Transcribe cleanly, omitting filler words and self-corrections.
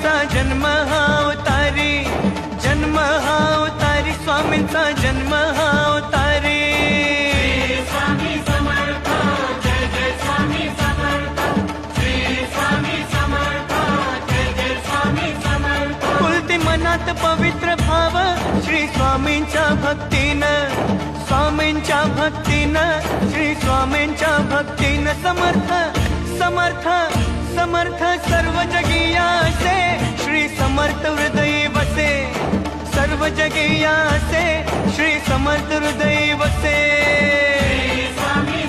स्वामींचा जन्म हा अवतारी, जन्म हा अवतारी, स्वामींचा जन्म हा अवतारी. स्वामी समर्थ, जय जय स्वामी समर्थ, श्री स्वामी समर्थ, जय जय स्वामी समर्थ. फुलती मनात पवित्र भाव श्री स्वामींच्या भक्तीनं, स्वामींच्या भक्तीनं, श्री स्वामींच्या भक्तीनं. समर्थ समर्थ समर्थ सर्व जगीयासे, श्री समर्थ हृदयी वसे, सर्व जगीयासे, श्री समर्थ हृदयी वसे. स्वामी